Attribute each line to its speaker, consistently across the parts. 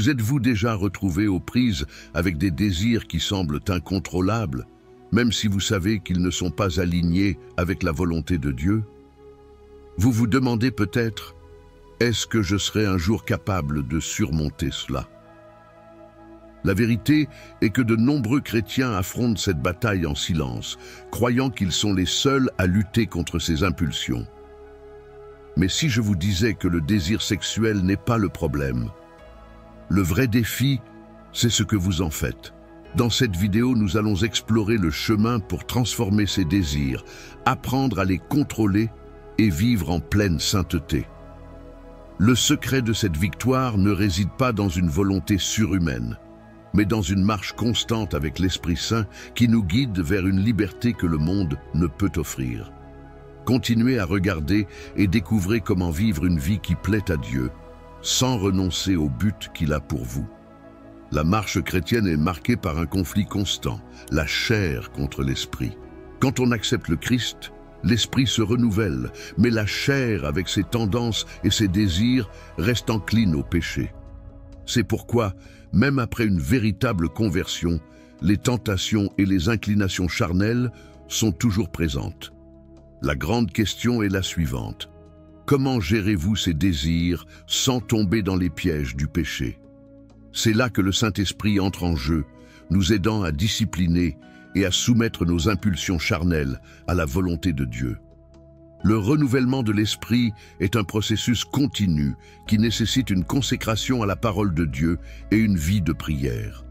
Speaker 1: Vous êtes-vous déjà retrouvé aux prises avec des désirs qui semblent incontrôlables, même si vous savez qu'ils ne sont pas alignés avec la volonté de Dieu? Vous vous demandez peut-être, est-ce que je serai un jour capable de surmonter cela? La vérité est que de nombreux chrétiens affrontent cette bataille en silence, croyant qu'ils sont les seuls à lutter contre ces impulsions. Mais si je vous disais que le désir sexuel n'est pas le problème, le vrai défi, c'est ce que vous en faites. Dans cette vidéo, nous allons explorer le chemin pour transformer ces désirs, apprendre à les contrôler et vivre en pleine sainteté. Le secret de cette victoire ne réside pas dans une volonté surhumaine, mais dans une marche constante avec l'Esprit Saint qui nous guide vers une liberté que le monde ne peut offrir. Continuez à regarder et découvrez comment vivre une vie qui plaît à Dieu, sans renoncer au but qu'il a pour vous. La marche chrétienne est marquée par un conflit constant, la chair contre l'esprit. Quand on accepte le Christ, l'esprit se renouvelle, mais la chair, avec ses tendances et ses désirs, reste encline au péché. C'est pourquoi, même après une véritable conversion, les tentations et les inclinations charnelles sont toujours présentes. La grande question est la suivante. Comment gérez-vous ces désirs sans tomber dans les pièges du péché? C'est là que le Saint-Esprit entre en jeu, nous aidant à discipliner et à soumettre nos impulsions charnelles à la volonté de Dieu. Le renouvellement de l'esprit est un processus continu qui nécessite une consécration à la parole de Dieu et une vie de prière.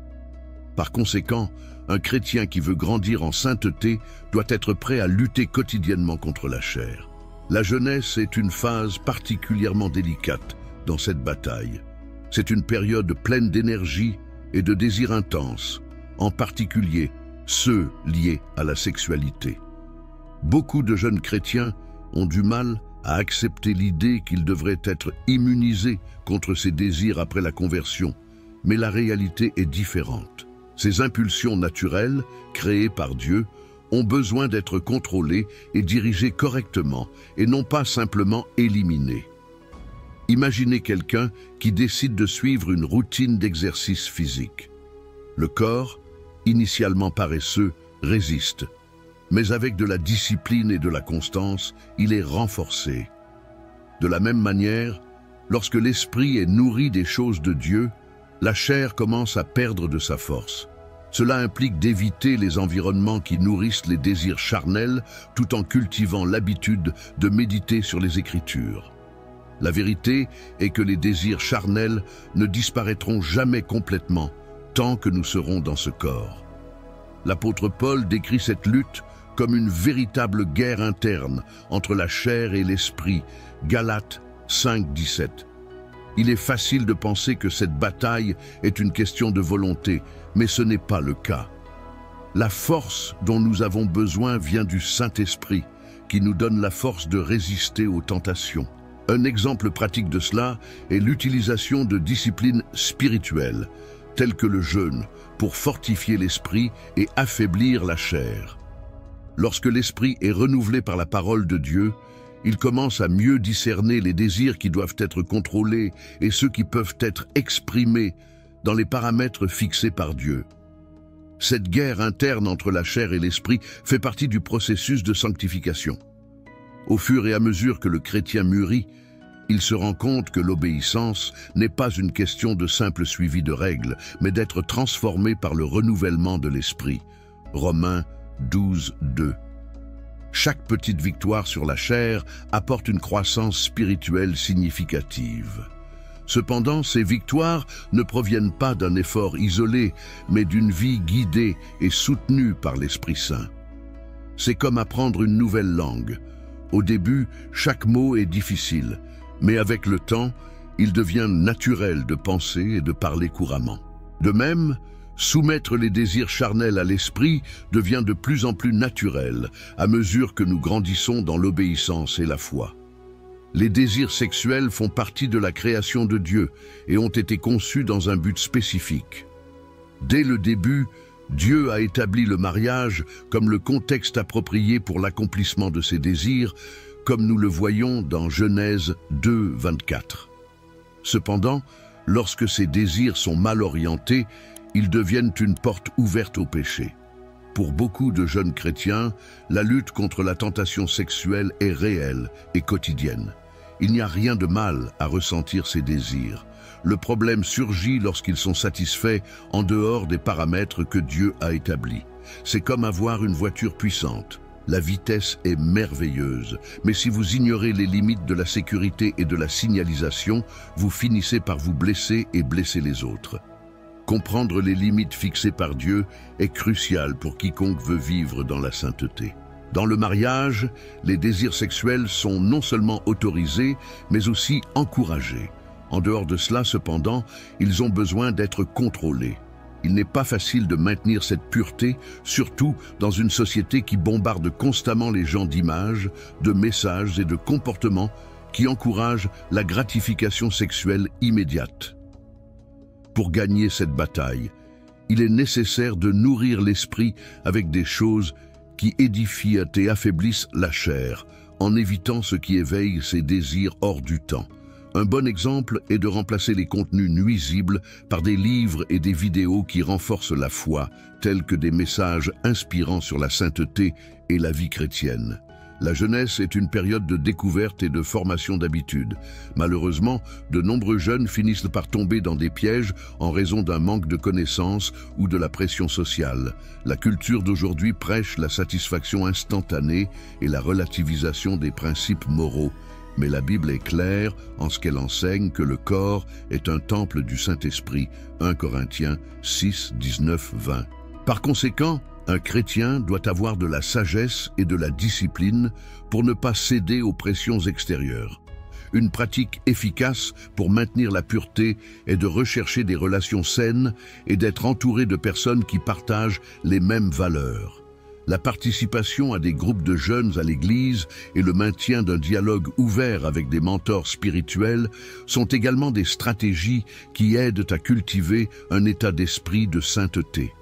Speaker 1: Par conséquent, un chrétien qui veut grandir en sainteté doit être prêt à lutter quotidiennement contre la chair. La jeunesse est une phase particulièrement délicate dans cette bataille. C'est une période pleine d'énergie et de désirs intenses, en particulier ceux liés à la sexualité. Beaucoup de jeunes chrétiens ont du mal à accepter l'idée qu'ils devraient être immunisés contre ces désirs après la conversion, mais la réalité est différente. Ces impulsions naturelles, créées par Dieu, ont besoin d'être contrôlées et dirigées correctement, et non pas simplement éliminées. Imaginez quelqu'un qui décide de suivre une routine d'exercice physique. Le corps, initialement paresseux, résiste. Mais avec de la discipline et de la constance, il est renforcé. De la même manière, lorsque l'esprit est nourri des choses de Dieu, la chair commence à perdre de sa force. Cela implique d'éviter les environnements qui nourrissent les désirs charnels tout en cultivant l'habitude de méditer sur les Écritures. La vérité est que les désirs charnels ne disparaîtront jamais complètement tant que nous serons dans ce corps. L'apôtre Paul décrit cette lutte comme une véritable guerre interne entre la chair et l'esprit, Galates 5:17. Il est facile de penser que cette bataille est une question de volonté, mais ce n'est pas le cas. La force dont nous avons besoin vient du Saint-Esprit, qui nous donne la force de résister aux tentations. Un exemple pratique de cela est l'utilisation de disciplines spirituelles, telles que le jeûne, pour fortifier l'esprit et affaiblir la chair. Lorsque l'esprit est renouvelé par la parole de Dieu, il commence à mieux discerner les désirs qui doivent être contrôlés et ceux qui peuvent être exprimés dans les paramètres fixés par Dieu. Cette guerre interne entre la chair et l'esprit fait partie du processus de sanctification. Au fur et à mesure que le chrétien mûrit, il se rend compte que l'obéissance n'est pas une question de simple suivi de règles, mais d'être transformé par le renouvellement de l'esprit. Romains 12:2. Chaque petite victoire sur la chair apporte une croissance spirituelle significative. Cependant, ces victoires ne proviennent pas d'un effort isolé, mais d'une vie guidée et soutenue par l'Esprit Saint. C'est comme apprendre une nouvelle langue. Au début, chaque mot est difficile, mais avec le temps, il devient naturel de penser et de parler couramment. De même, soumettre les désirs charnels à l'esprit devient de plus en plus naturel à mesure que nous grandissons dans l'obéissance et la foi. Les désirs sexuels font partie de la création de Dieu et ont été conçus dans un but spécifique. Dès le début, Dieu a établi le mariage comme le contexte approprié pour l'accomplissement de ses désirs, comme nous le voyons dans Genèse 2:24. Cependant, Lorsque ces désirs sont mal orientés, ils deviennent une porte ouverte au péché. Pour beaucoup de jeunes chrétiens, la lutte contre la tentation sexuelle est réelle et quotidienne. Il n'y a rien de mal à ressentir ces désirs. Le problème surgit lorsqu'ils sont satisfaits en dehors des paramètres que Dieu a établis. C'est comme avoir une voiture puissante. La vitesse est merveilleuse, mais si vous ignorez les limites de la sécurité et de la signalisation, vous finissez par vous blesser et blesser les autres. Comprendre les limites fixées par Dieu est crucial pour quiconque veut vivre dans la sainteté. Dans le mariage, les désirs sexuels sont non seulement autorisés, mais aussi encouragés. En dehors de cela, cependant, ils ont besoin d'être contrôlés. Il n'est pas facile de maintenir cette pureté, surtout dans une société qui bombarde constamment les gens d'images, de messages et de comportements qui encouragent la gratification sexuelle immédiate. Pour gagner cette bataille, il est nécessaire de nourrir l'esprit avec des choses qui édifient et affaiblissent la chair, en évitant ce qui éveille ses désirs hors du temps. Un bon exemple est de remplacer les contenus nuisibles par des livres et des vidéos qui renforcent la foi, tels que des messages inspirants sur la sainteté et la vie chrétienne. La jeunesse est une période de découverte et de formation d'habitudes. Malheureusement, de nombreux jeunes finissent par tomber dans des pièges en raison d'un manque de connaissances ou de la pression sociale. La culture d'aujourd'hui prêche la satisfaction instantanée et la relativisation des principes moraux. Mais la Bible est claire en ce qu'elle enseigne que le corps est un temple du Saint-Esprit. 1 Corinthiens 6, 19, 20. Par conséquent, un chrétien doit avoir de la sagesse et de la discipline pour ne pas céder aux pressions extérieures. Une pratique efficace pour maintenir la pureté est de rechercher des relations saines et d'être entouré de personnes qui partagent les mêmes valeurs. La participation à des groupes de jeunes à l'Église et le maintien d'un dialogue ouvert avec des mentors spirituels sont également des stratégies qui aident à cultiver un état d'esprit de sainteté.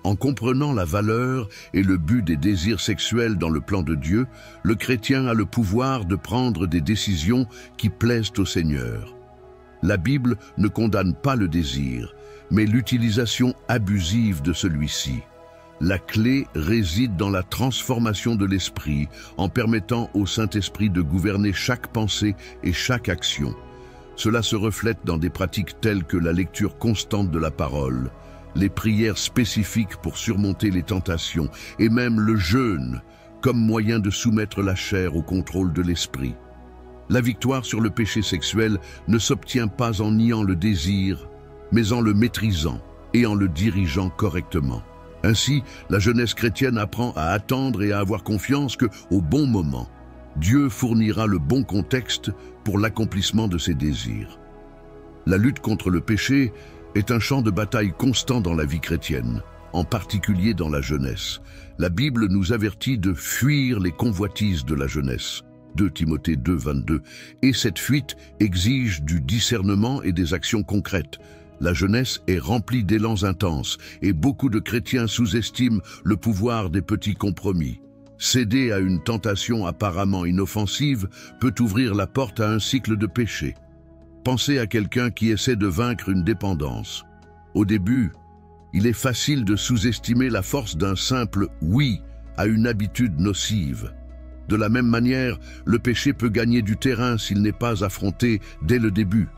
Speaker 1: En comprenant la valeur et le but des désirs sexuels dans le plan de Dieu, le chrétien a le pouvoir de prendre des décisions qui plaisent au Seigneur. La Bible ne condamne pas le désir, mais l'utilisation abusive de celui-ci. La clé réside dans la transformation de l'esprit, en permettant au Saint-Esprit de gouverner chaque pensée et chaque action. Cela se reflète dans des pratiques telles que la lecture constante de la parole, les prières spécifiques pour surmonter les tentations et même le jeûne comme moyen de soumettre la chair au contrôle de l'esprit. La victoire sur le péché sexuel ne s'obtient pas en niant le désir, mais en le maîtrisant et en le dirigeant correctement. Ainsi, la jeunesse chrétienne apprend à attendre et à avoir confiance que, au bon moment, Dieu fournira le bon contexte pour l'accomplissement de ses désirs. La lutte contre le péché est un champ de bataille constant dans la vie chrétienne, en particulier dans la jeunesse. La Bible nous avertit de fuir les convoitises de la jeunesse. 2 Timothée 2, 22. Et cette fuite exige du discernement et des actions concrètes. La jeunesse est remplie d'élans intenses et beaucoup de chrétiens sous-estiment le pouvoir des petits compromis. Céder à une tentation apparemment inoffensive peut ouvrir la porte à un cycle de péché. Pensez à quelqu'un qui essaie de vaincre une dépendance. Au début, il est facile de sous-estimer la force d'un simple « oui » à une habitude nocive. De la même manière, le péché peut gagner du terrain s'il n'est pas affronté dès le début.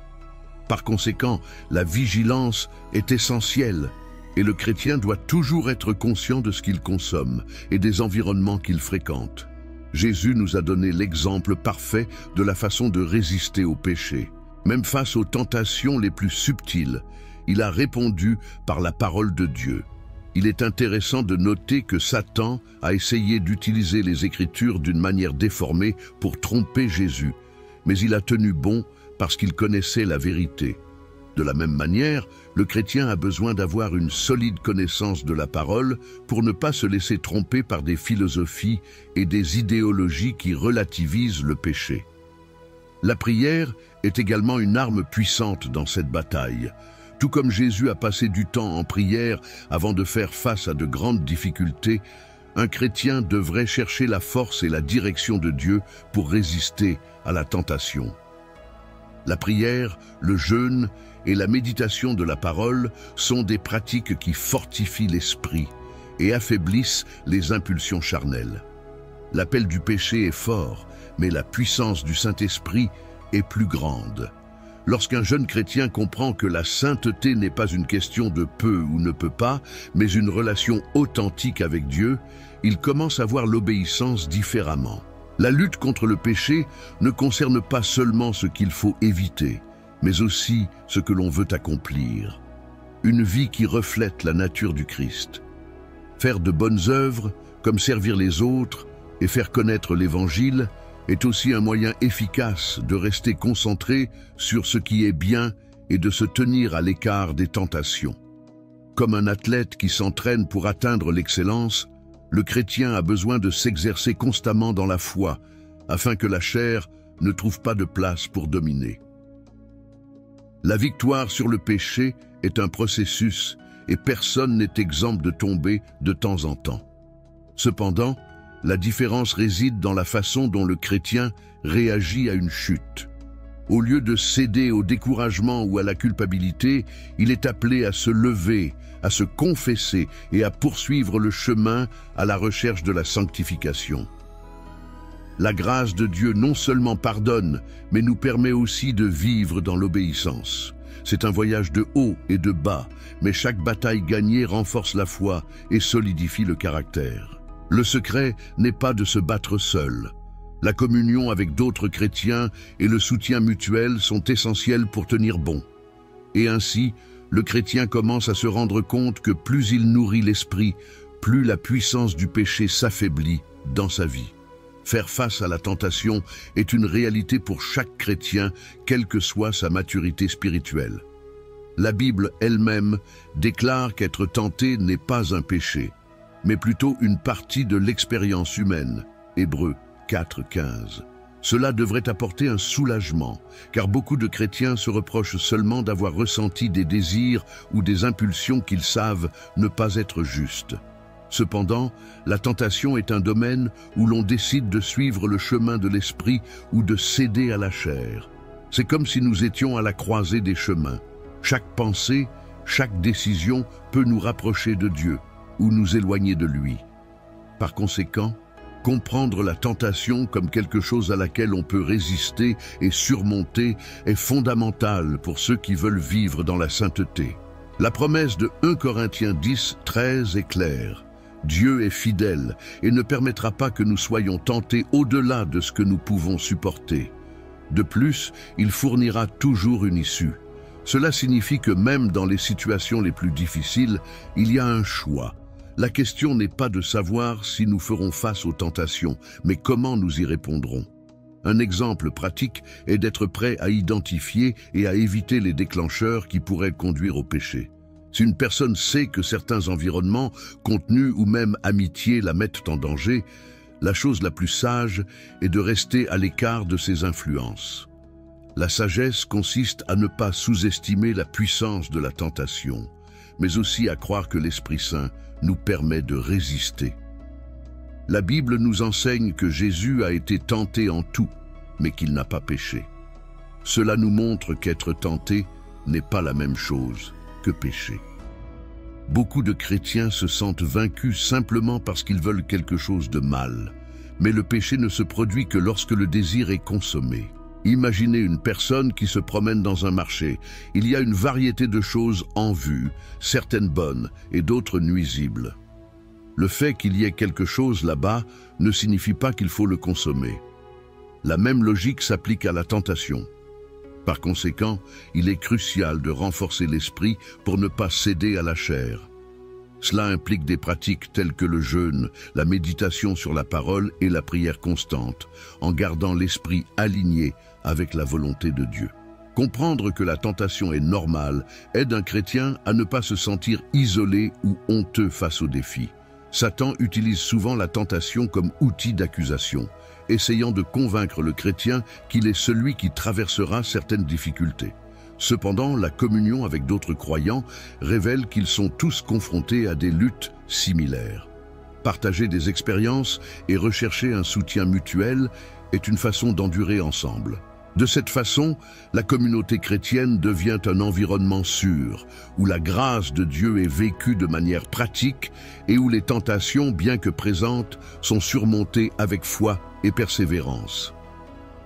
Speaker 1: Par conséquent, la vigilance est essentielle et le chrétien doit toujours être conscient de ce qu'il consomme et des environnements qu'il fréquente. Jésus nous a donné l'exemple parfait de la façon de résister au péché. Même face aux tentations les plus subtiles, il a répondu par la parole de Dieu. Il est intéressant de noter que Satan a essayé d'utiliser les Écritures d'une manière déformée pour tromper Jésus, mais il a tenu bon parce qu'il connaissait la vérité. De la même manière, le chrétien a besoin d'avoir une solide connaissance de la parole pour ne pas se laisser tromper par des philosophies et des idéologies qui relativisent le péché. La prière est également une arme puissante dans cette bataille. Tout comme Jésus a passé du temps en prière avant de faire face à de grandes difficultés, un chrétien devrait chercher la force et la direction de Dieu pour résister à la tentation. La prière, le jeûne et la méditation de la parole sont des pratiques qui fortifient l'esprit et affaiblissent les impulsions charnelles. L'appel du péché est fort, mais la puissance du Saint-Esprit est plus grande. Lorsqu'un jeune chrétien comprend que la sainteté n'est pas une question de peut ou ne peut pas, mais une relation authentique avec Dieu, il commence à voir l'obéissance différemment. La lutte contre le péché ne concerne pas seulement ce qu'il faut éviter, mais aussi ce que l'on veut accomplir. Une vie qui reflète la nature du Christ. Faire de bonnes œuvres, comme servir les autres et faire connaître l'Évangile, est aussi un moyen efficace de rester concentré sur ce qui est bien et de se tenir à l'écart des tentations. Comme un athlète qui s'entraîne pour atteindre l'excellence, le chrétien a besoin de s'exercer constamment dans la foi, afin que la chair ne trouve pas de place pour dominer. La victoire sur le péché est un processus et personne n'est exempt de tomber de temps en temps. Cependant, la différence réside dans la façon dont le chrétien réagit à une chute. Au lieu de céder au découragement ou à la culpabilité, il est appelé à se lever, à se confesser et à poursuivre le chemin à la recherche de la sanctification. La grâce de Dieu non seulement pardonne, mais nous permet aussi de vivre dans l'obéissance. C'est un voyage de haut et de bas, mais chaque bataille gagnée renforce la foi et solidifie le caractère. Le secret n'est pas de se battre seul. La communion avec d'autres chrétiens et le soutien mutuel sont essentiels pour tenir bon. Et ainsi, le chrétien commence à se rendre compte que plus il nourrit l'esprit, plus la puissance du péché s'affaiblit dans sa vie. Faire face à la tentation est une réalité pour chaque chrétien, quelle que soit sa maturité spirituelle. La Bible elle-même déclare qu'être tenté n'est pas un péché, mais plutôt une partie de l'expérience humaine. Hébreux 4:15. Cela devrait apporter un soulagement, car beaucoup de chrétiens se reprochent seulement d'avoir ressenti des désirs ou des impulsions qu'ils savent ne pas être justes. Cependant, la tentation est un domaine où l'on décide de suivre le chemin de l'esprit ou de céder à la chair. C'est comme si nous étions à la croisée des chemins. Chaque pensée, chaque décision peut nous rapprocher de Dieu ou nous éloigner de lui. Par conséquent, comprendre la tentation comme quelque chose à laquelle on peut résister et surmonter est fondamental pour ceux qui veulent vivre dans la sainteté. La promesse de 1 Corinthiens 10:13 est claire. Dieu est fidèle et ne permettra pas que nous soyons tentés au-delà de ce que nous pouvons supporter. De plus, il fournira toujours une issue. Cela signifie que même dans les situations les plus difficiles, il y a un choix. La question n'est pas de savoir si nous ferons face aux tentations, mais comment nous y répondrons. Un exemple pratique est d'être prêt à identifier et à éviter les déclencheurs qui pourraient conduire au péché. Si une personne sait que certains environnements, contenus ou même amitiés la mettent en danger, la chose la plus sage est de rester à l'écart de ces influences. La sagesse consiste à ne pas sous-estimer la puissance de la tentation, mais aussi à croire que l'Esprit Saint nous permet de résister. La Bible nous enseigne que Jésus a été tenté en tout, mais qu'il n'a pas péché. Cela nous montre qu'être tenté n'est pas la même chose que pécher. Beaucoup de chrétiens se sentent vaincus simplement parce qu'ils veulent quelque chose de mal, mais le péché ne se produit que lorsque le désir est consommé. Imaginez une personne qui se promène dans un marché. Il y a une variété de choses en vue, certaines bonnes et d'autres nuisibles. Le fait qu'il y ait quelque chose là-bas ne signifie pas qu'il faut le consommer. La même logique s'applique à la tentation. Par conséquent, il est crucial de renforcer l'esprit pour ne pas céder à la chair. Cela implique des pratiques telles que le jeûne, la méditation sur la parole et la prière constante, en gardant l'esprit aligné avec la volonté de Dieu. Comprendre que la tentation est normale aide un chrétien à ne pas se sentir isolé ou honteux face aux défis. Satan utilise souvent la tentation comme outil d'accusation, essayant de convaincre le chrétien qu'il est celui qui traversera certaines difficultés. Cependant, la communion avec d'autres croyants révèle qu'ils sont tous confrontés à des luttes similaires. Partager des expériences et rechercher un soutien mutuel est une façon d'endurer ensemble. De cette façon, la communauté chrétienne devient un environnement sûr, où la grâce de Dieu est vécue de manière pratique et où les tentations, bien que présentes, sont surmontées avec foi et persévérance.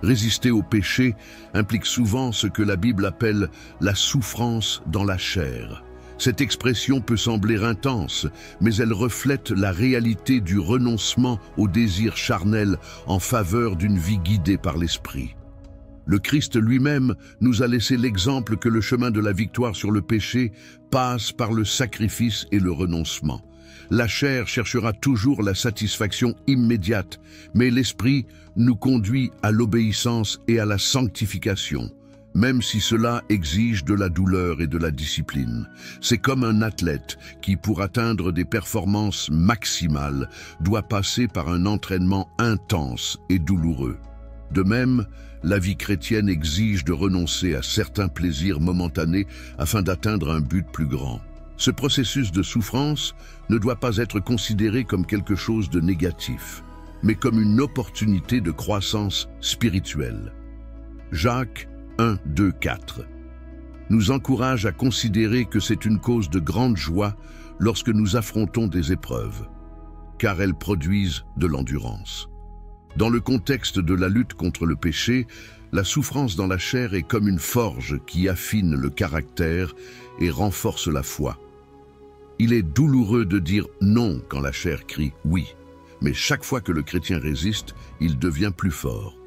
Speaker 1: Résister au péché implique souvent ce que la Bible appelle la souffrance dans la chair. Cette expression peut sembler intense, mais elle reflète la réalité du renoncement au désir charnel en faveur d'une vie guidée par l'Esprit. Le Christ lui-même nous a laissé l'exemple que le chemin de la victoire sur le péché passe par le sacrifice et le renoncement. La chair cherchera toujours la satisfaction immédiate, mais l'Esprit nous conduit à l'obéissance et à la sanctification, même si cela exige de la douleur et de la discipline. C'est comme un athlète qui, pour atteindre des performances maximales, doit passer par un entraînement intense et douloureux. De même, la vie chrétienne exige de renoncer à certains plaisirs momentanés afin d'atteindre un but plus grand. Ce processus de souffrance ne doit pas être considéré comme quelque chose de négatif, mais comme une opportunité de croissance spirituelle. Jacques 1, 2, 4 nous encourage à considérer que c'est une cause de grande joie lorsque nous affrontons des épreuves, car elles produisent de l'endurance. Dans le contexte de la lutte contre le péché, la souffrance dans la chair est comme une forge qui affine le caractère et renforce la foi. Il est douloureux de dire non quand la chair crie oui, mais chaque fois que le chrétien résiste, il devient plus fort.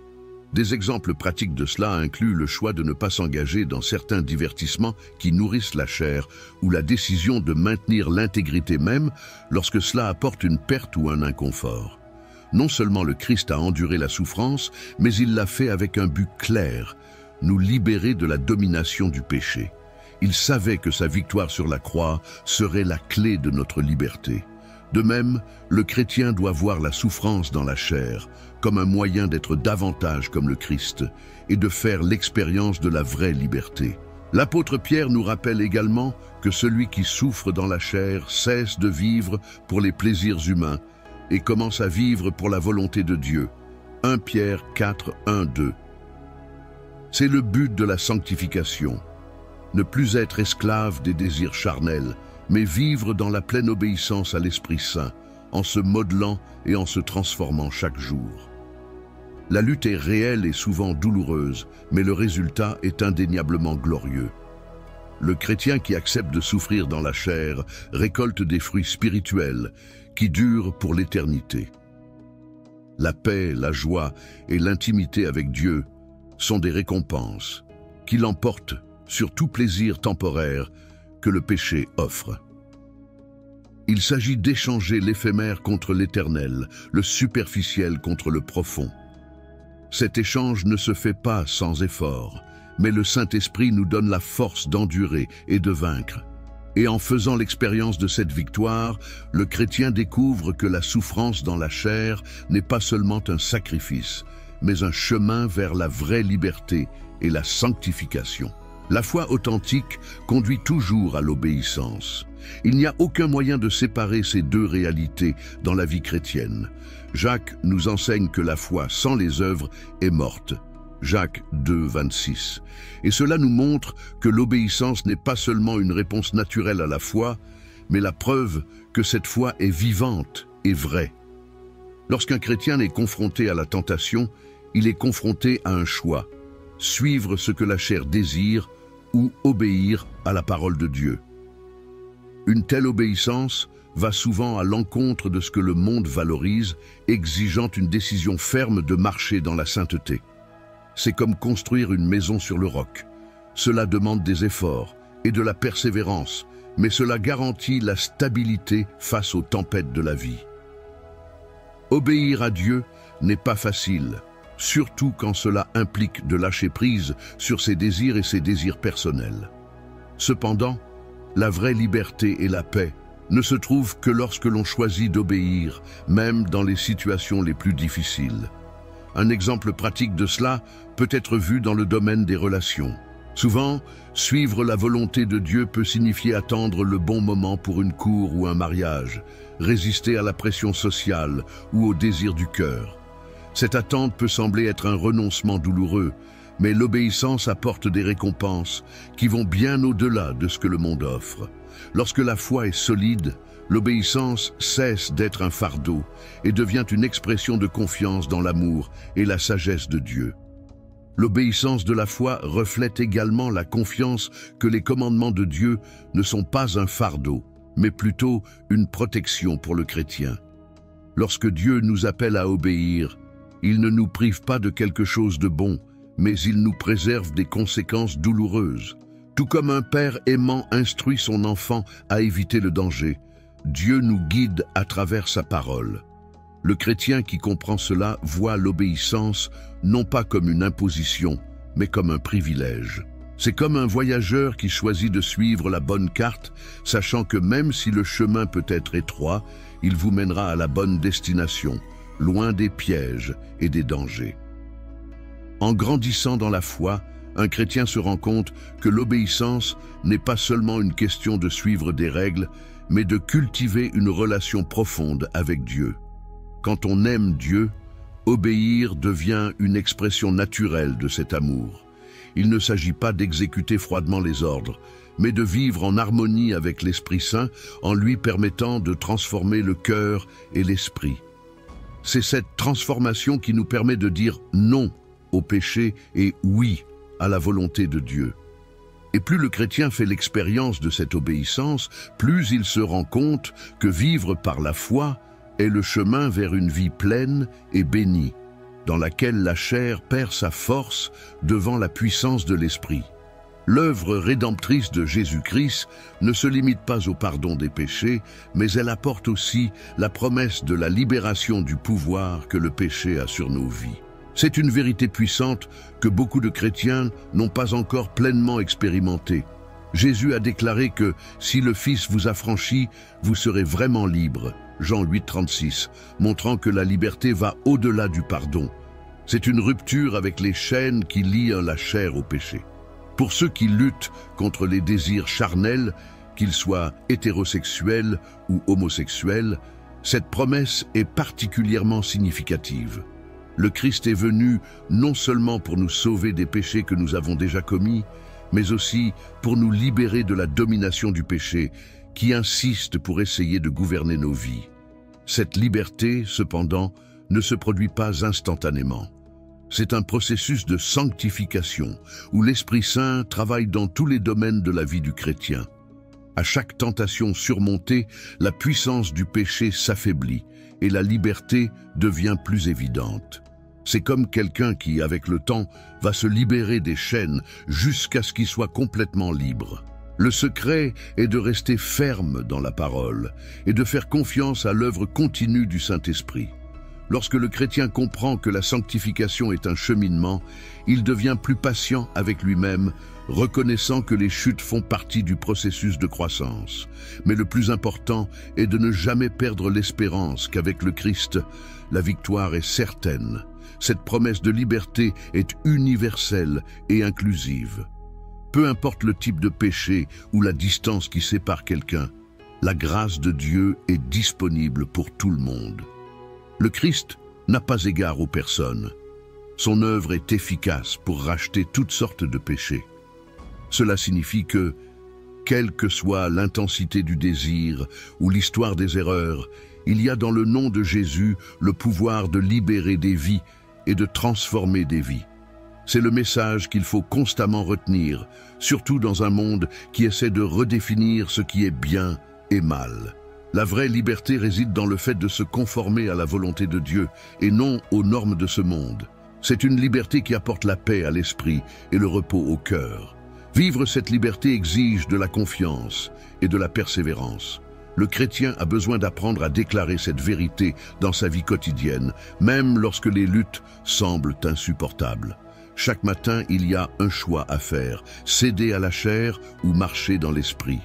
Speaker 1: Des exemples pratiques de cela incluent le choix de ne pas s'engager dans certains divertissements qui nourrissent la chair ou la décision de maintenir l'intégrité même lorsque cela apporte une perte ou un inconfort. Non seulement le Christ a enduré la souffrance, mais il l'a fait avec un but clair, nous libérer de la domination du péché. Il savait que sa victoire sur la croix serait la clé de notre liberté. De même, le chrétien doit voir la souffrance dans la chair comme un moyen d'être davantage comme le Christ et de faire l'expérience de la vraie liberté. L'apôtre Pierre nous rappelle également que celui qui souffre dans la chair cesse de vivre pour les plaisirs humains et commence à vivre pour la volonté de Dieu. 1 Pierre 4, 1, 2. C'est le but de la sanctification. Ne plus être esclave des désirs charnels, mais vivre dans la pleine obéissance à l'Esprit Saint, en se modelant et en se transformant chaque jour. La lutte est réelle et souvent douloureuse, mais le résultat est indéniablement glorieux. Le chrétien qui accepte de souffrir dans la chair récolte des fruits spirituels qui durent pour l'éternité. La paix, la joie et l'intimité avec Dieu sont des récompenses qui l'emportent sur tout plaisir temporaire que le péché offre. Il s'agit d'échanger l'éphémère contre l'éternel, le superficiel contre le profond. Cet échange ne se fait pas sans effort, mais le Saint-Esprit nous donne la force d'endurer et de vaincre. Et en faisant l'expérience de cette victoire, le chrétien découvre que la souffrance dans la chair n'est pas seulement un sacrifice, mais un chemin vers la vraie liberté et la sanctification. La foi authentique conduit toujours à l'obéissance. Il n'y a aucun moyen de séparer ces deux réalités dans la vie chrétienne. Jacques nous enseigne que la foi sans les œuvres est morte. Jacques 2, 26. Et cela nous montre que l'obéissance n'est pas seulement une réponse naturelle à la foi, mais la preuve que cette foi est vivante et vraie. Lorsqu'un chrétien est confronté à la tentation, il est confronté à un choix, suivre ce que la chair désire ou obéir à la parole de Dieu. Une telle obéissance va souvent à l'encontre de ce que le monde valorise, exigeant une décision ferme de marcher dans la sainteté. C'est comme construire une maison sur le roc. Cela demande des efforts et de la persévérance, mais cela garantit la stabilité face aux tempêtes de la vie. Obéir à Dieu n'est pas facile, surtout quand cela implique de lâcher prise sur ses désirs et ses désirs personnels. Cependant, la vraie liberté et la paix ne se trouvent que lorsque l'on choisit d'obéir, même dans les situations les plus difficiles. Un exemple pratique de cela peut être vu dans le domaine des relations. Souvent, suivre la volonté de Dieu peut signifier attendre le bon moment pour une cour ou un mariage, résister à la pression sociale ou au désir du cœur. Cette attente peut sembler être un renoncement douloureux, Mais l'obéissance apporte des récompenses qui vont bien au-delà de ce que le monde offre. Lorsque la foi est solide, l'obéissance cesse d'être un fardeau et devient une expression de confiance dans l'amour et la sagesse de Dieu. L'obéissance de la foi reflète également la confiance que les commandements de Dieu ne sont pas un fardeau, mais plutôt une protection pour le chrétien. Lorsque Dieu nous appelle à obéir, il ne nous prive pas de quelque chose de bon, mais il nous préserve des conséquences douloureuses. Tout comme un père aimant instruit son enfant à éviter le danger, Dieu nous guide à travers sa parole. Le chrétien qui comprend cela voit l'obéissance non pas comme une imposition, mais comme un privilège. C'est comme un voyageur qui choisit de suivre la bonne carte, sachant que même si le chemin peut être étroit, il vous mènera à la bonne destination, loin des pièges et des dangers. En grandissant dans la foi, un chrétien se rend compte que l'obéissance n'est pas seulement une question de suivre des règles, mais de cultiver une relation profonde avec Dieu. Quand on aime Dieu, obéir devient une expression naturelle de cet amour. Il ne s'agit pas d'exécuter froidement les ordres, mais de vivre en harmonie avec l'Esprit Saint en lui permettant de transformer le cœur et l'esprit. C'est cette transformation qui nous permet de dire non au péché et oui à la volonté de Dieu. Et plus le chrétien fait l'expérience de cette obéissance, plus il se rend compte que vivre par la foi est le chemin vers une vie pleine et bénie, dans laquelle la chair perd sa force devant la puissance de l'esprit. L'œuvre rédemptrice de Jésus-Christ ne se limite pas au pardon des péchés, mais elle apporte aussi la promesse de la libération du pouvoir que le péché a sur nos vies. C'est une vérité puissante que beaucoup de chrétiens n'ont pas encore pleinement expérimentée. Jésus a déclaré que si le Fils vous affranchit, vous serez vraiment libre. Jean 8,36, montrant que la liberté va au-delà du pardon. C'est une rupture avec les chaînes qui lient la chair au péché. Pour ceux qui luttent contre les désirs charnels, qu'ils soient hétérosexuels ou homosexuels, cette promesse est particulièrement significative. Le Christ est venu non seulement pour nous sauver des péchés que nous avons déjà commis, mais aussi pour nous libérer de la domination du péché qui insiste pour essayer de gouverner nos vies. Cette liberté, cependant, ne se produit pas instantanément. C'est un processus de sanctification où l'Esprit Saint travaille dans tous les domaines de la vie du chrétien. À chaque tentation surmontée, la puissance du péché s'affaiblit et la liberté devient plus évidente. C'est comme quelqu'un qui, avec le temps, va se libérer des chaînes jusqu'à ce qu'il soit complètement libre. Le secret est de rester ferme dans la parole et de faire confiance à l'œuvre continue du Saint-Esprit. Lorsque le chrétien comprend que la sanctification est un cheminement, il devient plus patient avec lui-même, reconnaissant que les chutes font partie du processus de croissance. Mais le plus important est de ne jamais perdre l'espérance qu'avec le Christ, la victoire est certaine. Cette promesse de liberté est universelle et inclusive. Peu importe le type de péché ou la distance qui sépare quelqu'un, la grâce de Dieu est disponible pour tout le monde. Le Christ n'a pas égard aux personnes. Son œuvre est efficace pour racheter toutes sortes de péchés. Cela signifie que, quelle que soit l'intensité du désir ou l'histoire des erreurs, il y a dans le nom de Jésus le pouvoir de libérer des vies et de transformer des vies. C'est le message qu'il faut constamment retenir, surtout dans un monde qui essaie de redéfinir ce qui est bien et mal. La vraie liberté réside dans le fait de se conformer à la volonté de Dieu et non aux normes de ce monde. C'est une liberté qui apporte la paix à l'esprit et le repos au cœur. Vivre cette liberté exige de la confiance et de la persévérance. Le chrétien a besoin d'apprendre à déclarer cette vérité dans sa vie quotidienne, même lorsque les luttes semblent insupportables. Chaque matin, il y a un choix à faire, céder à la chair ou marcher dans l'esprit.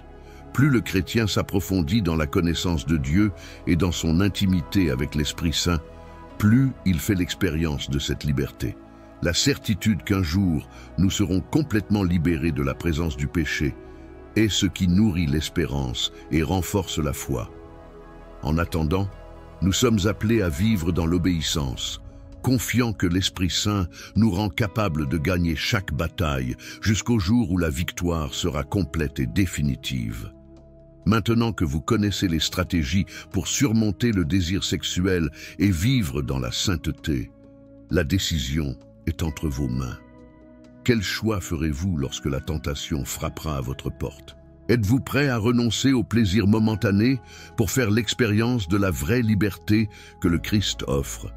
Speaker 1: Plus le chrétien s'approfondit dans la connaissance de Dieu et dans son intimité avec l'Esprit Saint, plus il fait l'expérience de cette liberté. La certitude qu'un jour, nous serons complètement libérés de la présence du péché est ce qui nourrit l'espérance et renforce la foi. En attendant, nous sommes appelés à vivre dans l'obéissance, confiant que l'Esprit Saint nous rend capables de gagner chaque bataille jusqu'au jour où la victoire sera complète et définitive. Maintenant que vous connaissez les stratégies pour surmonter le désir sexuel et vivre dans la sainteté, la décision est entre vos mains. Quel choix ferez-vous lorsque la tentation frappera à votre porte? Êtes-vous prêt à renoncer au plaisir momentané pour faire l'expérience de la vraie liberté que le Christ offre?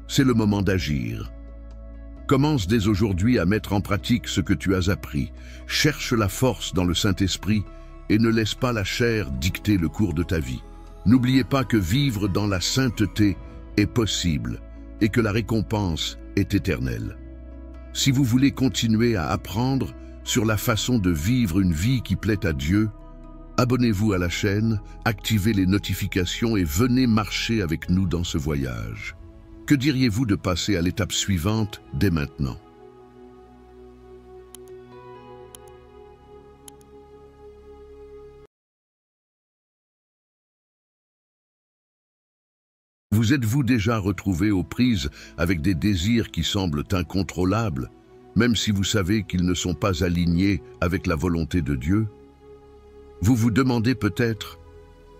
Speaker 1: C'est le moment d'agir. Commence dès aujourd'hui à mettre en pratique ce que tu as appris. Cherche la force dans le Saint-Esprit et ne laisse pas la chair dicter le cours de ta vie. N'oubliez pas que vivre dans la sainteté est possible et que la récompense est éternelle. Si vous voulez continuer à apprendre sur la façon de vivre une vie qui plaît à Dieu, abonnez-vous à la chaîne, activez les notifications et venez marcher avec nous dans ce voyage. Que diriez-vous de passer à l'étape suivante dès maintenant? Vous êtes-vous déjà retrouvé aux prises avec des désirs qui semblent incontrôlables, même si vous savez qu'ils ne sont pas alignés avec la volonté de Dieu? Vous vous demandez peut-être,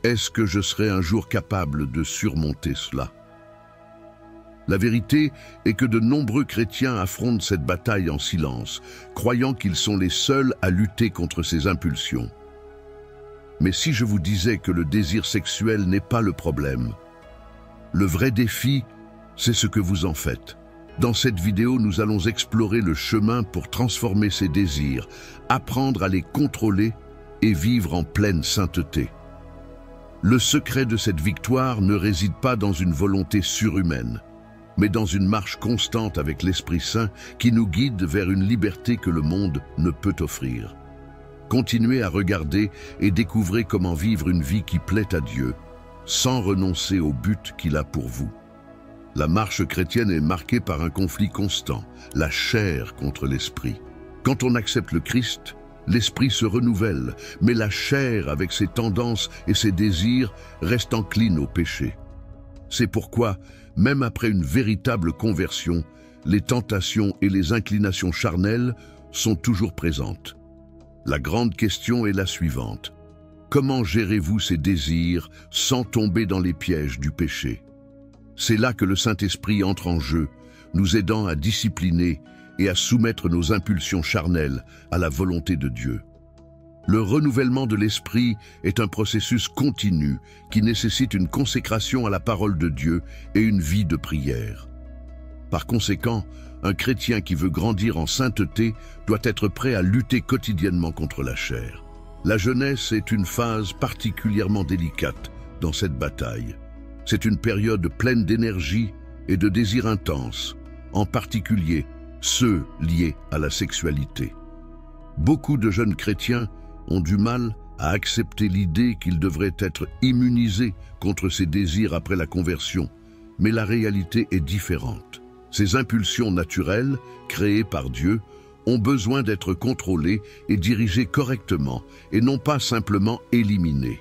Speaker 1: est-ce que je serai un jour capable de surmonter cela? La vérité est que de nombreux chrétiens affrontent cette bataille en silence, croyant qu'ils sont les seuls à lutter contre ces impulsions. Mais si je vous disais que le désir sexuel n'est pas le problème, le vrai défi, c'est ce que vous en faites. Dans cette vidéo, nous allons explorer le chemin pour transformer ces désirs, apprendre à les contrôler et vivre en pleine sainteté. Le secret de cette victoire ne réside pas dans une volonté surhumaine, mais dans une marche constante avec l'Esprit Saint qui nous guide vers une liberté que le monde ne peut offrir. Continuez à regarder et découvrez comment vivre une vie qui plaît à Dieu, sans renoncer au but qu'il a pour vous. La marche chrétienne est marquée par un conflit constant, la chair contre l'esprit. Quand on accepte le Christ, l'esprit se renouvelle, mais la chair, avec ses tendances et ses désirs, reste encline au péché. C'est pourquoi, même après une véritable conversion, les tentations et les inclinations charnelles sont toujours présentes. La grande question est la suivante. Comment gérez-vous ces désirs sans tomber dans les pièges du péché? C'est là que le Saint-Esprit entre en jeu, nous aidant à discipliner et à soumettre nos impulsions charnelles à la volonté de Dieu. Le renouvellement de l'esprit est un processus continu qui nécessite une consécration à la parole de Dieu et une vie de prière. Par conséquent, un chrétien qui veut grandir en sainteté doit être prêt à lutter quotidiennement contre la chair. La jeunesse est une phase particulièrement délicate dans cette bataille. C'est une période pleine d'énergie et de désirs intenses, en particulier ceux liés à la sexualité. Beaucoup de jeunes chrétiens ont du mal à accepter l'idée qu'ils devraient être immunisés contre ces désirs après la conversion, mais la réalité est différente. Ces impulsions naturelles, créées par Dieu, ont besoin d'être contrôlées et dirigées correctement, et non pas simplement éliminées.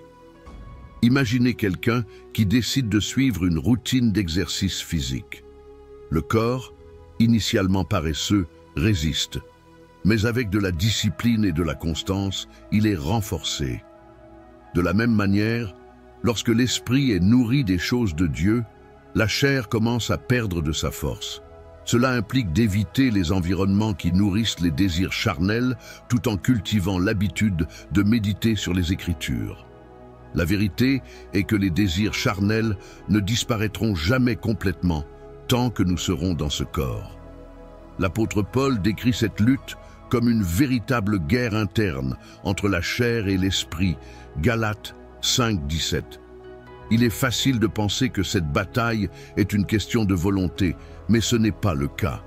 Speaker 1: Imaginez quelqu'un qui décide de suivre une routine d'exercice physique. Le corps, initialement paresseux, résiste, mais avec de la discipline et de la constance, il est renforcé. De la même manière, lorsque l'esprit est nourri des choses de Dieu, la chair commence à perdre de sa force. Cela implique d'éviter les environnements qui nourrissent les désirs charnels tout en cultivant l'habitude de méditer sur les Écritures. La vérité est que les désirs charnels ne disparaîtront jamais complètement tant que nous serons dans ce corps. L'apôtre Paul décrit cette lutte comme une véritable guerre interne entre la chair et l'esprit, Galates 5:17. Il est facile de penser que cette bataille est une question de volonté, mais ce n'est pas le cas.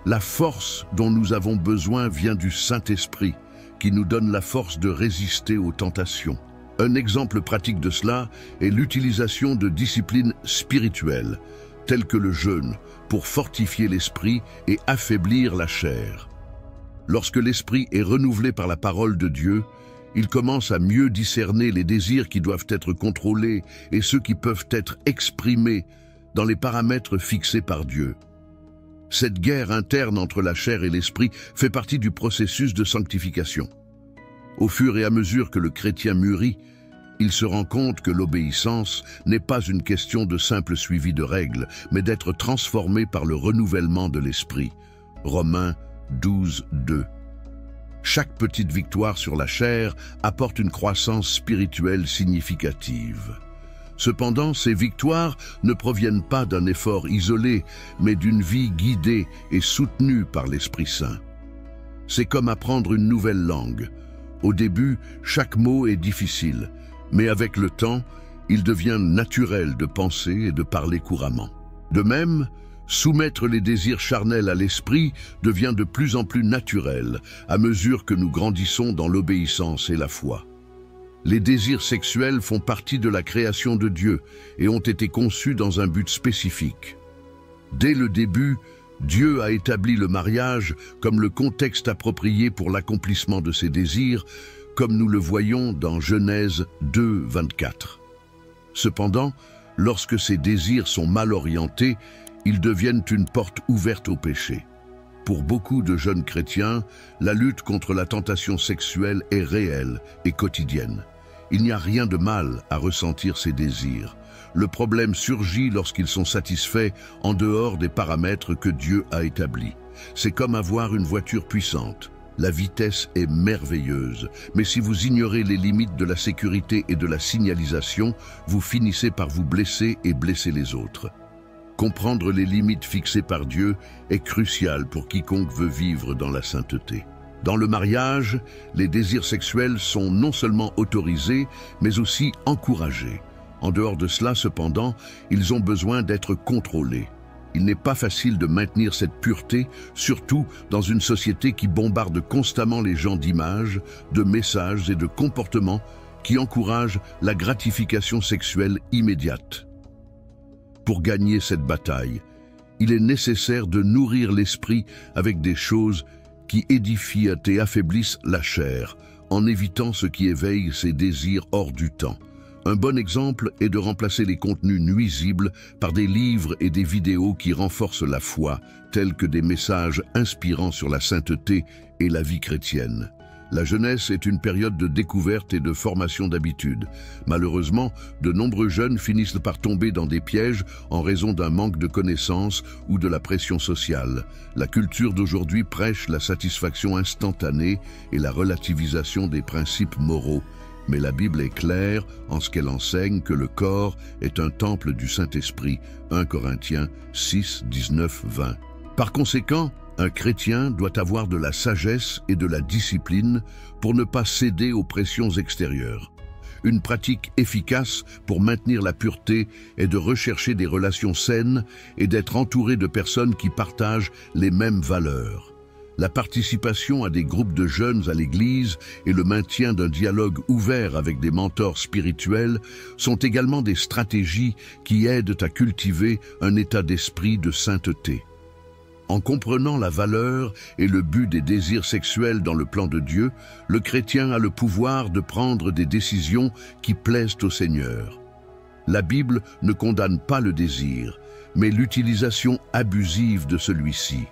Speaker 1: La force dont nous avons besoin vient du Saint-Esprit, qui nous donne la force de résister aux tentations. Un exemple pratique de cela est l'utilisation de disciplines spirituelles, telles que le jeûne, pour fortifier l'esprit et affaiblir la chair. Lorsque l'esprit est renouvelé par la parole de Dieu, il commence à mieux discerner les désirs qui doivent être contrôlés et ceux qui peuvent être exprimés dans les paramètres fixés par Dieu. Cette guerre interne entre la chair et l'esprit fait partie du processus de sanctification. Au fur et à mesure que le chrétien mûrit, il se rend compte que l'obéissance n'est pas une question de simple suivi de règles, mais d'être transformé par le renouvellement de l'esprit. Romains 12, 2. Chaque petite victoire sur la chair apporte une croissance spirituelle significative. Cependant, ces victoires ne proviennent pas d'un effort isolé, mais d'une vie guidée et soutenue par l'Esprit Saint. C'est comme apprendre une nouvelle langue. Au début, chaque mot est difficile, mais avec le temps, il devient naturel de penser et de parler couramment. De même, soumettre les désirs charnels à l'esprit devient de plus en plus naturel à mesure que nous grandissons dans l'obéissance et la foi. Les désirs sexuels font partie de la création de Dieu et ont été conçus dans un but spécifique. Dès le début, Dieu a établi le mariage comme le contexte approprié pour l'accomplissement de ses désirs, comme nous le voyons dans Genèse 2, 24. Cependant, lorsque ces désirs sont mal orientés, ils deviennent une porte ouverte au péché. Pour beaucoup de jeunes chrétiens, la lutte contre la tentation sexuelle est réelle et quotidienne. Il n'y a rien de mal à ressentir ces désirs. Le problème surgit lorsqu'ils sont satisfaits en dehors des paramètres que Dieu a établis. C'est comme avoir une voiture puissante. La vitesse est merveilleuse, mais si vous ignorez les limites de la sécurité et de la signalisation, vous finissez par vous blesser et blesser les autres. Comprendre les limites fixées par Dieu est crucial pour quiconque veut vivre dans la sainteté. Dans le mariage, les désirs sexuels sont non seulement autorisés, mais aussi encouragés. En dehors de cela, cependant, ils ont besoin d'être contrôlés. Il n'est pas facile de maintenir cette pureté, surtout dans une société qui bombarde constamment les gens d'images, de messages et de comportements qui encouragent la gratification sexuelle immédiate. Pour gagner cette bataille, il est nécessaire de nourrir l'esprit avec des choses qui édifient et affaiblissent la chair, en évitant ce qui éveille ses désirs hors du temps. Un bon exemple est de remplacer les contenus nuisibles par des livres et des vidéos qui renforcent la foi, tels que des messages inspirants sur la sainteté et la vie chrétienne. La jeunesse est une période de découverte et de formation d'habitudes. Malheureusement, de nombreux jeunes finissent par tomber dans des pièges en raison d'un manque de connaissances ou de la pression sociale. La culture d'aujourd'hui prêche la satisfaction instantanée et la relativisation des principes moraux. Mais la Bible est claire en ce qu'elle enseigne que le corps est un temple du Saint-Esprit. 1 Corinthiens 6, 19, 20. Par conséquent, un chrétien doit avoir de la sagesse et de la discipline pour ne pas céder aux pressions extérieures. Une pratique efficace pour maintenir la pureté est de rechercher des relations saines et d'être entouré de personnes qui partagent les mêmes valeurs. La participation à des groupes de jeunes à l'Église et le maintien d'un dialogue ouvert avec des mentors spirituels sont également des stratégies qui aident à cultiver un état d'esprit de sainteté. En comprenant la valeur et le but des désirs sexuels dans le plan de Dieu, le chrétien a le pouvoir de prendre des décisions qui plaisent au Seigneur. La Bible ne condamne pas le désir, mais l'utilisation abusive de celui-ci.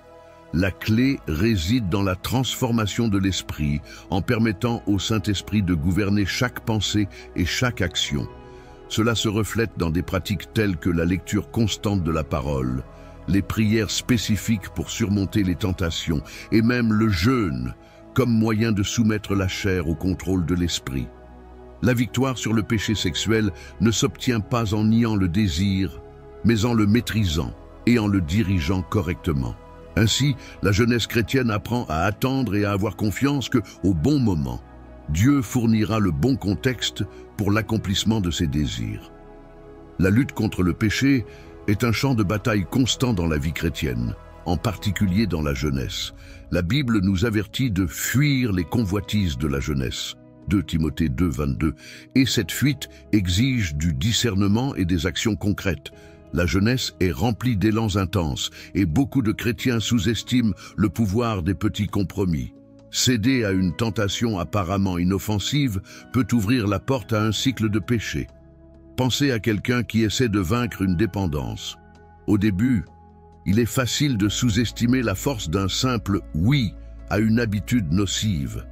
Speaker 1: La clé réside dans la transformation de l'esprit, en permettant au Saint-Esprit de gouverner chaque pensée et chaque action. Cela se reflète dans des pratiques telles que la lecture constante de la parole, les prières spécifiques pour surmonter les tentations et même le jeûne comme moyen de soumettre la chair au contrôle de l'esprit. La victoire sur le péché sexuel ne s'obtient pas en niant le désir, mais en le maîtrisant et en le dirigeant correctement. Ainsi, la jeunesse chrétienne apprend à attendre et à avoir confiance que, au bon moment, Dieu fournira le bon contexte pour l'accomplissement de ses désirs. La lutte contre le péché est un champ de bataille constant dans la vie chrétienne, en particulier dans la jeunesse. La Bible nous avertit de fuir les convoitises de la jeunesse. 2 Timothée 2, 22. Et cette fuite exige du discernement et des actions concrètes. La jeunesse est remplie d'élans intenses et beaucoup de chrétiens sous-estiment le pouvoir des petits compromis. Céder à une tentation apparemment inoffensive peut ouvrir la porte à un cycle de péché. Pensez à quelqu'un qui essaie de vaincre une dépendance. Au début, Il est facile de sous-estimer la force d'un simple « oui » à une habitude nocive.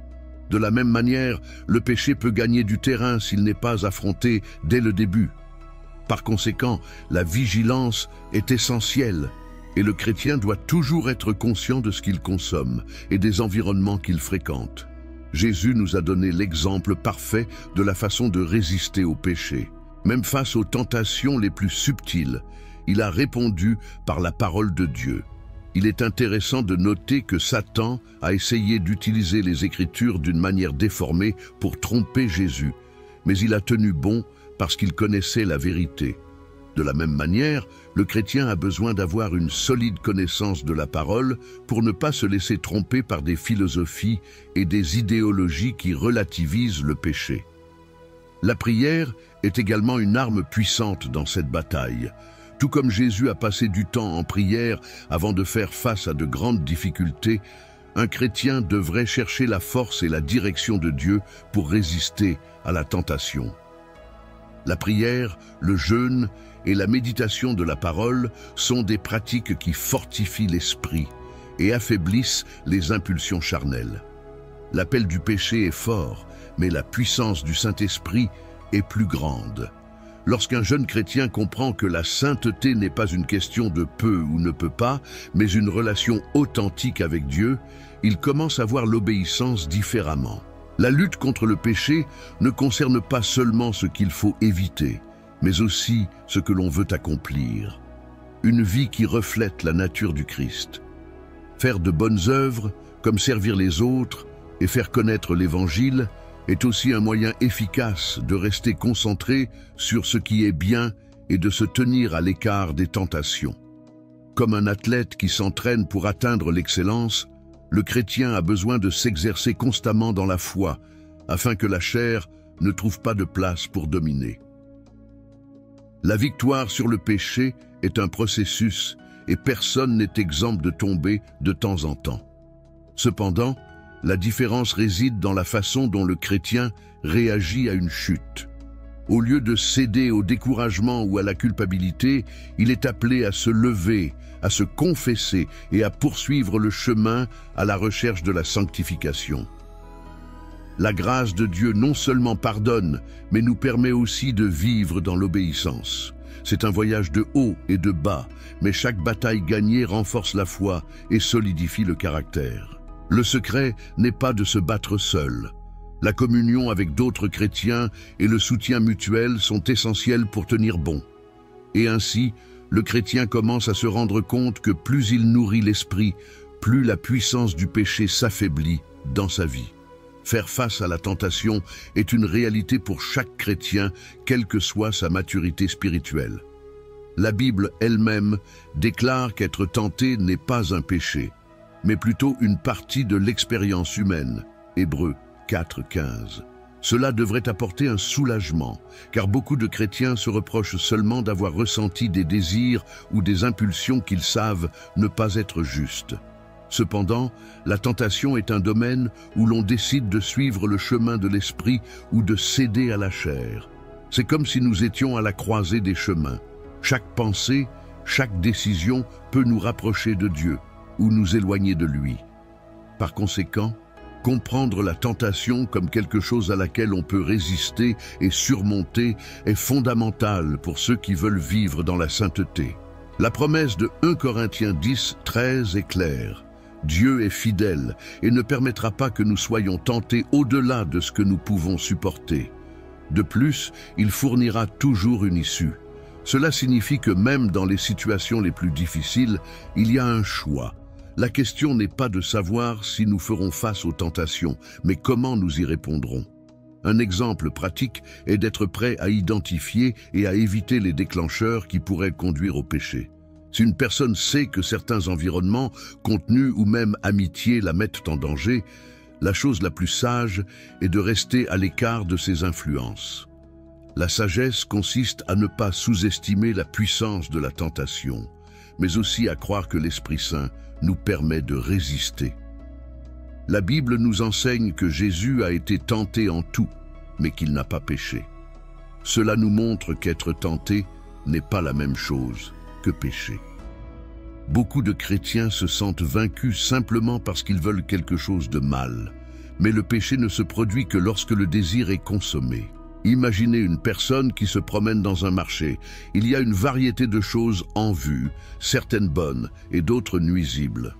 Speaker 1: De la même manière, le péché peut gagner du terrain s'il n'est pas affronté dès le début. Par conséquent, la vigilance est essentielle et le chrétien doit toujours être conscient de ce qu'il consomme et des environnements qu'il fréquente. Jésus nous a donné l'exemple parfait de la façon de résister au péché. Même face aux tentations les plus subtiles, il a répondu par la parole de Dieu. Il est intéressant de noter que Satan a essayé d'utiliser les Écritures d'une manière déformée pour tromper Jésus, mais il a tenu bon parce qu'il connaissait la vérité. De la même manière, le chrétien a besoin d'avoir une solide connaissance de la parole pour ne pas se laisser tromper par des philosophies et des idéologies qui relativisent le péché. La prière est également une arme puissante dans cette bataille. Tout comme Jésus a passé du temps en prière avant de faire face à de grandes difficultés, un chrétien devrait chercher la force et la direction de Dieu pour résister à la tentation. La prière, le jeûne et la méditation de la parole sont des pratiques qui fortifient l'esprit et affaiblissent les impulsions charnelles. L'appel du péché est fort, mais la puissance du Saint-Esprit est plus grande. Lorsqu'un jeune chrétien comprend que la sainteté n'est pas une question de peut ou ne peut pas, mais une relation authentique avec Dieu, il commence à voir l'obéissance différemment. La lutte contre le péché ne concerne pas seulement ce qu'il faut éviter, mais aussi ce que l'on veut accomplir. Une vie qui reflète la nature du Christ. Faire de bonnes œuvres, comme servir les autres et faire connaître l'Évangile, est aussi un moyen efficace de rester concentré sur ce qui est bien et de se tenir à l'écart des tentations. Comme un athlète qui s'entraîne pour atteindre l'excellence, le chrétien a besoin de s'exercer constamment dans la foi, afin que la chair ne trouve pas de place pour dominer. La victoire sur le péché est un processus et personne n'est exempt de tomber de temps en temps. Cependant, la différence réside dans la façon dont le chrétien réagit à une chute. Au lieu de céder au découragement ou à la culpabilité, il est appelé à se lever, à se confesser et à poursuivre le chemin à la recherche de la sanctification. La grâce de Dieu non seulement pardonne, mais nous permet aussi de vivre dans l'obéissance. C'est un voyage de haut et de bas, mais chaque bataille gagnée renforce la foi et solidifie le caractère. Le secret n'est pas de se battre seul. La communion avec d'autres chrétiens et le soutien mutuel sont essentiels pour tenir bon. Et ainsi, le chrétien commence à se rendre compte que plus il nourrit l'esprit, plus la puissance du péché s'affaiblit dans sa vie. Faire face à la tentation est une réalité pour chaque chrétien, quelle que soit sa maturité spirituelle. La Bible elle-même déclare qu'être tenté n'est pas un péché, mais plutôt une partie de l'expérience humaine. Hébreux 4:15. Cela devrait apporter un soulagement, car beaucoup de chrétiens se reprochent seulement d'avoir ressenti des désirs ou des impulsions qu'ils savent ne pas être justes. Cependant, la tentation est un domaine où l'on décide de suivre le chemin de l'esprit ou de céder à la chair. C'est comme si nous étions à la croisée des chemins. Chaque pensée, chaque décision peut nous rapprocher de Dieu ou nous éloigner de lui. Par conséquent, comprendre la tentation comme quelque chose à laquelle on peut résister et surmonter est fondamental pour ceux qui veulent vivre dans la sainteté. La promesse de 1 Corinthiens 10:13 est claire. Dieu est fidèle et ne permettra pas que nous soyons tentés au-delà de ce que nous pouvons supporter. De plus, il fournira toujours une issue. Cela signifie que même dans les situations les plus difficiles, il y a un choix. La question n'est pas de savoir si nous ferons face aux tentations, mais comment nous y répondrons. Un exemple pratique est d'être prêt à identifier et à éviter les déclencheurs qui pourraient conduire au péché. Si une personne sait que certains environnements, contenus ou même amitiés la mettent en danger, la chose la plus sage est de rester à l'écart de ces influences. La sagesse consiste à ne pas sous-estimer la puissance de la tentation, mais aussi à croire que l'Esprit Saint nous permet de résister. La Bible nous enseigne que Jésus a été tenté en tout, mais qu'il n'a pas péché. Cela nous montre qu'être tenté n'est pas la même chose que pécher. Beaucoup de chrétiens se sentent vaincus simplement parce qu'ils veulent quelque chose de mal. Mais le péché ne se produit que lorsque le désir est consommé. Imaginez une personne qui se promène dans un marché. Il y a une variété de choses en vue, certaines bonnes et d'autres nuisibles.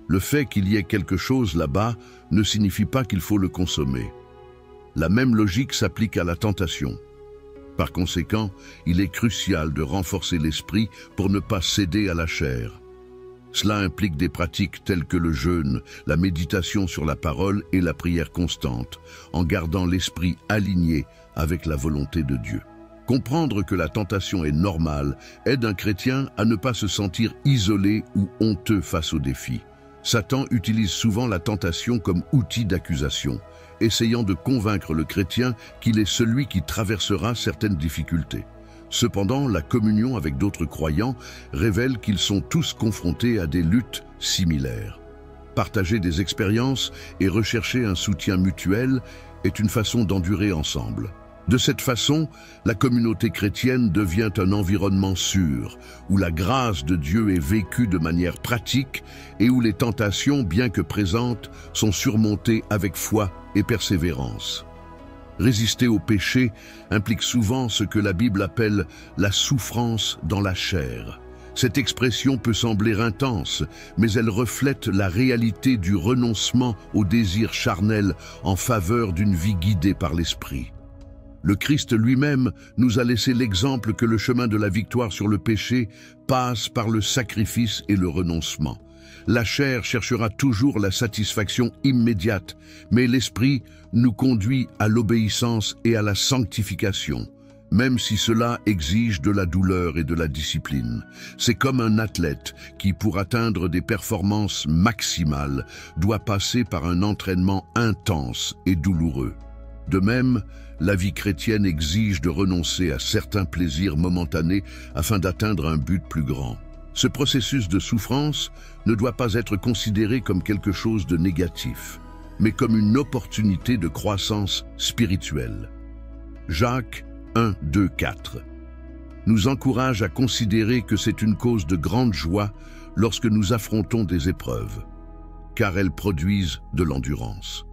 Speaker 1: Le fait qu'il y ait quelque chose là-bas ne signifie pas qu'il faut le consommer. La même logique s'applique à la tentation. Par conséquent, il est crucial de renforcer l'esprit pour ne pas céder à la chair. Cela implique des pratiques telles que le jeûne, la méditation sur la parole et la prière constante, en gardant l'esprit aligné avec la volonté de Dieu. Comprendre que la tentation est normale aide un chrétien à ne pas se sentir isolé ou honteux face aux défis. Satan utilise souvent la tentation comme outil d'accusation, essayant de convaincre le chrétien qu'il est celui qui traversera certaines difficultés. Cependant, la communion avec d'autres croyants révèle qu'ils sont tous confrontés à des luttes similaires. Partager des expériences et rechercher un soutien mutuel est une façon d'endurer ensemble. De cette façon, la communauté chrétienne devient un environnement sûr, où la grâce de Dieu est vécue de manière pratique et où les tentations, bien que présentes, sont surmontées avec foi et persévérance. Résister au péché implique souvent ce que la Bible appelle la souffrance dans la chair. Cette expression peut sembler intense, mais elle reflète la réalité du renoncement au désir charnel en faveur d'une vie guidée par l'Esprit. Le Christ lui-même nous a laissé l'exemple que le chemin de la victoire sur le péché passe par le sacrifice et le renoncement. La chair cherchera toujours la satisfaction immédiate, mais l'Esprit nous conduit à l'obéissance et à la sanctification, même si cela exige de la douleur et de la discipline. C'est comme un athlète qui, pour atteindre des performances maximales, doit passer par un entraînement intense et douloureux. De même, la vie chrétienne exige de renoncer à certains plaisirs momentanés afin d'atteindre un but plus grand. Ce processus de souffrance ne doit pas être considéré comme quelque chose de négatif, mais comme une opportunité de croissance spirituelle. Jacques 1, 2, 4 nous encourage à considérer que c'est une cause de grande joie lorsque nous affrontons des épreuves, car elles produisent de l'endurance.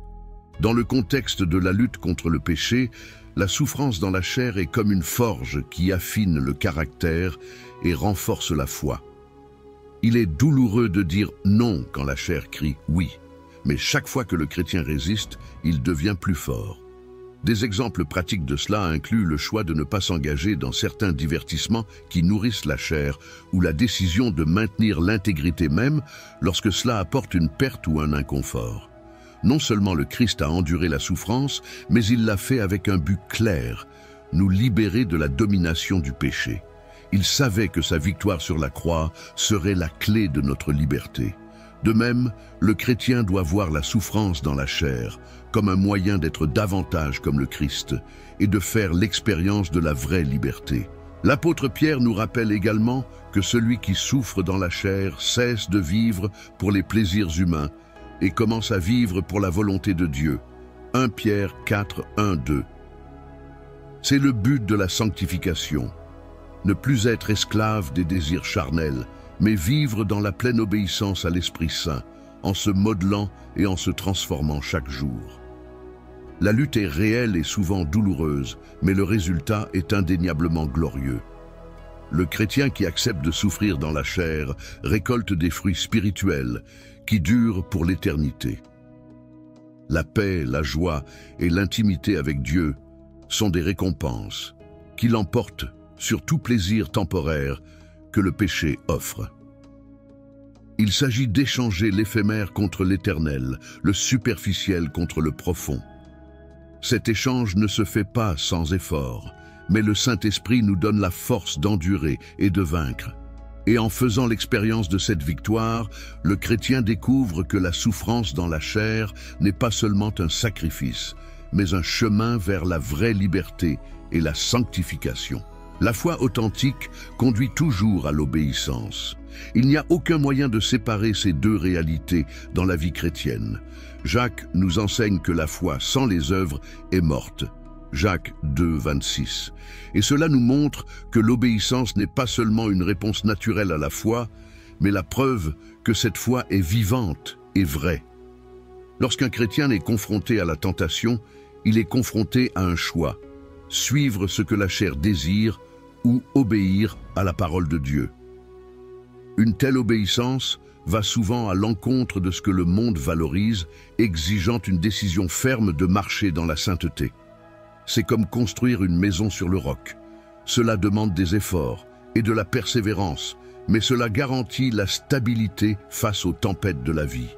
Speaker 1: Dans le contexte de la lutte contre le péché, la souffrance dans la chair est comme une forge qui affine le caractère et renforce la foi. Il est douloureux de dire non quand la chair crie oui, mais chaque fois que le chrétien résiste, il devient plus fort. Des exemples pratiques de cela incluent le choix de ne pas s'engager dans certains divertissements qui nourrissent la chair ou la décision de maintenir l'intégrité même lorsque cela apporte une perte ou un inconfort. Non seulement le Christ a enduré la souffrance, mais il l'a fait avec un but clair, nous libérer de la domination du péché. Il savait que sa victoire sur la croix serait la clé de notre liberté. De même, le chrétien doit voir la souffrance dans la chair comme un moyen d'être davantage comme le Christ et de faire l'expérience de la vraie liberté. L'apôtre Pierre nous rappelle également que celui qui souffre dans la chair cesse de vivre pour les plaisirs humains et commence à vivre pour la volonté de Dieu. 1 Pierre 4, 1, 2. C'est le but de la sanctification. Ne plus être esclave des désirs charnels, mais vivre dans la pleine obéissance à l'Esprit Saint, en se modelant et en se transformant chaque jour. La lutte est réelle et souvent douloureuse, mais le résultat est indéniablement glorieux. Le chrétien qui accepte de souffrir dans la chair récolte des fruits spirituels qui durent pour l'éternité. La paix, la joie et l'intimité avec Dieu sont des récompenses qui l'emportent sur tout plaisir temporaire que le péché offre. Il s'agit d'échanger l'éphémère contre l'éternel, le superficiel contre le profond. Cet échange ne se fait pas sans effort, mais le Saint-Esprit nous donne la force d'endurer et de vaincre. Et en faisant l'expérience de cette victoire, le chrétien découvre que la souffrance dans la chair n'est pas seulement un sacrifice, mais un chemin vers la vraie liberté et la sanctification. La foi authentique conduit toujours à l'obéissance. Il n'y a aucun moyen de séparer ces deux réalités dans la vie chrétienne. Jacques nous enseigne que la foi sans les œuvres est morte. Jacques 2, 26. Et cela nous montre que l'obéissance n'est pas seulement une réponse naturelle à la foi, mais la preuve que cette foi est vivante et vraie. Lorsqu'un chrétien est confronté à la tentation, il est confronté à un choix: suivre ce que la chair désire ou obéir à la parole de Dieu. Une telle obéissance va souvent à l'encontre de ce que le monde valorise, exigeant une décision ferme de marcher dans la sainteté. C'est comme construire une maison sur le roc. Cela demande des efforts et de la persévérance, mais cela garantit la stabilité face aux tempêtes de la vie.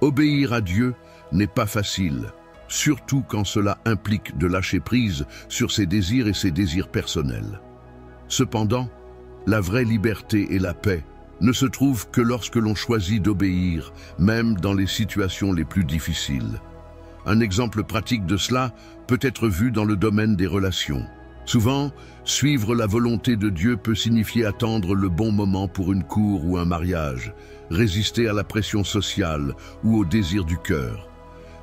Speaker 1: Obéir à Dieu n'est pas facile, surtout quand cela implique de lâcher prise sur ses désirs et ses désirs personnels. Cependant, la vraie liberté et la paix ne se trouvent que lorsque l'on choisit d'obéir, même dans les situations les plus difficiles. Un exemple pratique de cela peut être vu dans le domaine des relations. Souvent, suivre la volonté de Dieu peut signifier attendre le bon moment pour une cour ou un mariage, résister à la pression sociale ou au désir du cœur.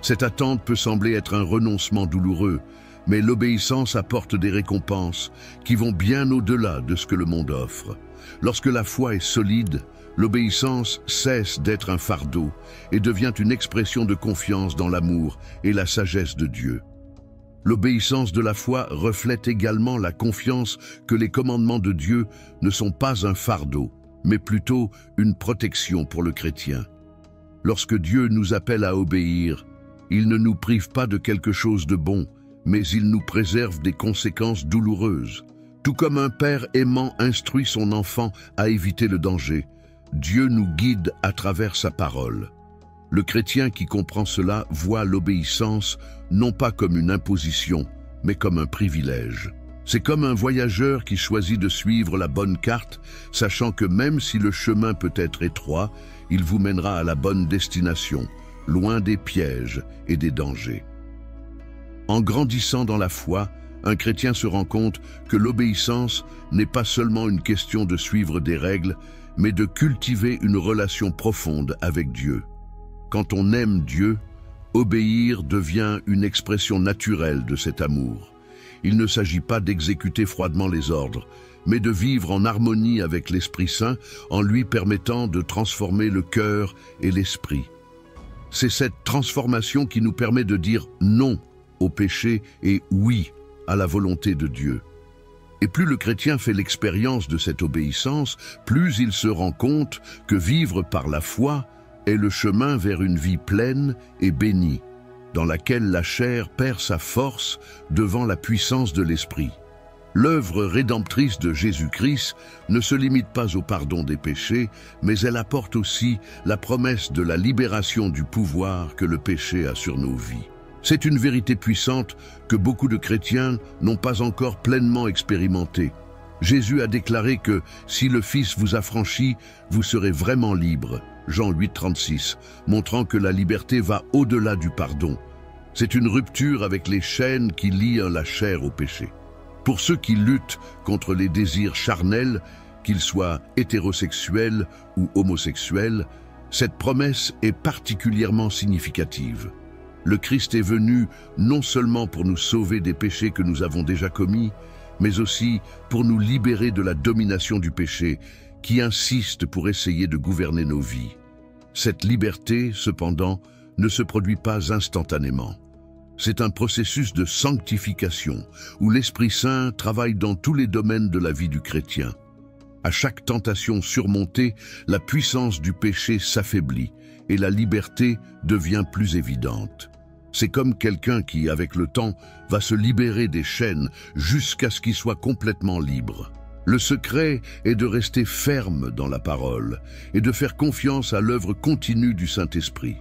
Speaker 1: Cette attente peut sembler être un renoncement douloureux, mais l'obéissance apporte des récompenses qui vont bien au-delà de ce que le monde offre. Lorsque la foi est solide, l'obéissance cesse d'être un fardeau et devient une expression de confiance dans l'amour et la sagesse de Dieu. L'obéissance de la foi reflète également la confiance que les commandements de Dieu ne sont pas un fardeau, mais plutôt une protection pour le chrétien. Lorsque Dieu nous appelle à obéir, il ne nous prive pas de quelque chose de bon, mais il nous préserve des conséquences douloureuses. Tout comme un père aimant instruit son enfant à éviter le danger, Dieu nous guide à travers sa parole. Le chrétien qui comprend cela voit l'obéissance non pas comme une imposition, mais comme un privilège. C'est comme un voyageur qui choisit de suivre la bonne carte, sachant que même si le chemin peut être étroit, il vous mènera à la bonne destination, loin des pièges et des dangers. En grandissant dans la foi, un chrétien se rend compte que l'obéissance n'est pas seulement une question de suivre des règles, mais de cultiver une relation profonde avec Dieu. Quand on aime Dieu, obéir devient une expression naturelle de cet amour. Il ne s'agit pas d'exécuter froidement les ordres, mais de vivre en harmonie avec l'Esprit Saint en lui permettant de transformer le cœur et l'esprit. C'est cette transformation qui nous permet de dire non au péché et oui à la volonté de Dieu. Et plus le chrétien fait l'expérience de cette obéissance, plus il se rend compte que vivre par la foi est le chemin vers une vie pleine et bénie, dans laquelle la chair perd sa force devant la puissance de l'esprit. L'œuvre rédemptrice de Jésus-Christ ne se limite pas au pardon des péchés, mais elle apporte aussi la promesse de la libération du pouvoir que le péché a sur nos vies. C'est une vérité puissante que beaucoup de chrétiens n'ont pas encore pleinement expérimentée. Jésus a déclaré que si le Fils vous affranchit, vous serez vraiment libre. Jean 8, 36, montrant que la liberté va au-delà du pardon. C'est une rupture avec les chaînes qui lient la chair au péché. Pour ceux qui luttent contre les désirs charnels, qu'ils soient hétérosexuels ou homosexuels, cette promesse est particulièrement significative. Le Christ est venu non seulement pour nous sauver des péchés que nous avons déjà commis, mais aussi pour nous libérer de la domination du péché qui insiste pour essayer de gouverner nos vies. Cette liberté, cependant, ne se produit pas instantanément. C'est un processus de sanctification où l'Esprit Saint travaille dans tous les domaines de la vie du chrétien. À chaque tentation surmontée, la puissance du péché s'affaiblit et la liberté devient plus évidente. C'est comme quelqu'un qui, avec le temps, va se libérer des chaînes jusqu'à ce qu'il soit complètement libre. Le secret est de rester ferme dans la parole et de faire confiance à l'œuvre continue du Saint-Esprit.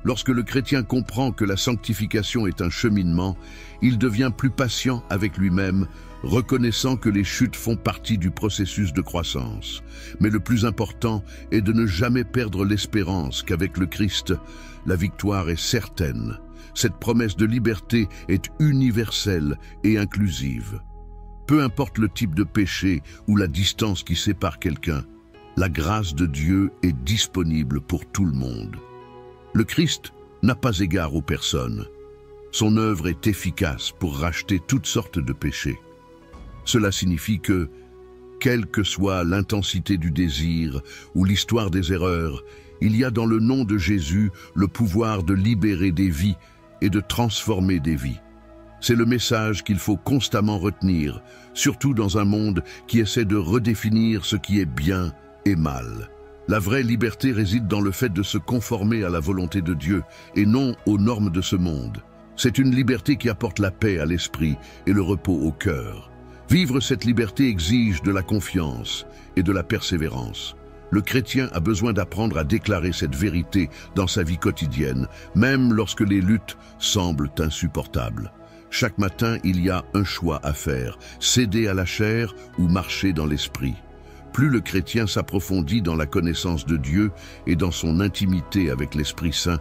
Speaker 1: Lorsque le chrétien comprend que la sanctification est un cheminement, il devient plus patient avec lui-même, reconnaissant que les chutes font partie du processus de croissance. Mais le plus important est de ne jamais perdre l'espérance qu'avec le Christ, la victoire est certaine. Cette promesse de liberté est universelle et inclusive. Peu importe le type de péché ou la distance qui sépare quelqu'un, la grâce de Dieu est disponible pour tout le monde. Le Christ n'a pas égard aux personnes. Son œuvre est efficace pour racheter toutes sortes de péchés. Cela signifie que, Quelle que soit l'intensité du désir ou l'histoire des erreurs, il y a dans le nom de Jésus le pouvoir de libérer des vies et de transformer des vies. C'est le message qu'il faut constamment retenir, surtout dans un monde qui essaie de redéfinir ce qui est bien et mal. La vraie liberté réside dans le fait de se conformer à la volonté de Dieu et non aux normes de ce monde. C'est une liberté qui apporte la paix à l'esprit et le repos au cœur. Vivre cette liberté exige de la confiance et de la persévérance. Le chrétien a besoin d'apprendre à déclarer cette vérité dans sa vie quotidienne, même lorsque les luttes semblent insupportables. Chaque matin, il y a un choix à faire, céder à la chair ou marcher dans l'esprit. Plus le chrétien s'approfondit dans la connaissance de Dieu et dans son intimité avec l'Esprit Saint,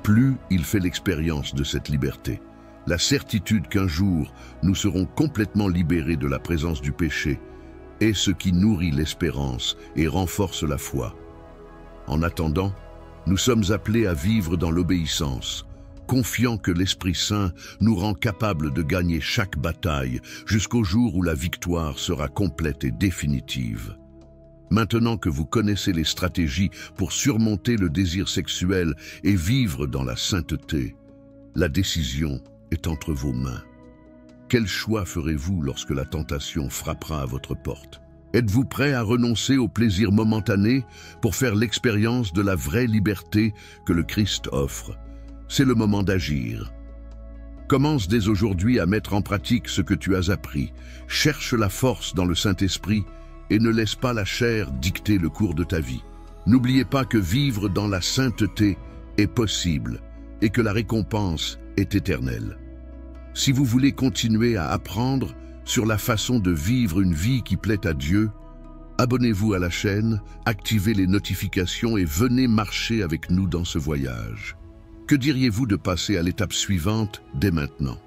Speaker 1: plus il fait l'expérience de cette liberté. La certitude qu'un jour, nous serons complètement libérés de la présence du péché est ce qui nourrit l'espérance et renforce la foi. En attendant, nous sommes appelés à vivre dans l'obéissance, confiant que l'Esprit Saint nous rend capables de gagner chaque bataille jusqu'au jour où la victoire sera complète et définitive. Maintenant que vous connaissez les stratégies pour surmonter le désir sexuel et vivre dans la sainteté, la décision est entre vos mains. Quel choix ferez-vous lorsque la tentation frappera à votre porte? Êtes-vous prêt à renoncer au plaisir momentané pour faire l'expérience de la vraie liberté que le Christ offre? C'est le moment d'agir. Commence dès aujourd'hui à mettre en pratique ce que tu as appris. Cherche la force dans le Saint-Esprit et ne laisse pas la chair dicter le cours de ta vie. N'oubliez pas que vivre dans la sainteté est possible et que la récompense est éternelle. Si vous voulez continuer à apprendre sur la façon de vivre une vie qui plaît à Dieu, abonnez-vous à la chaîne, activez les notifications et venez marcher avec nous dans ce voyage. Que diriez-vous de passer à l'étape suivante dès maintenant?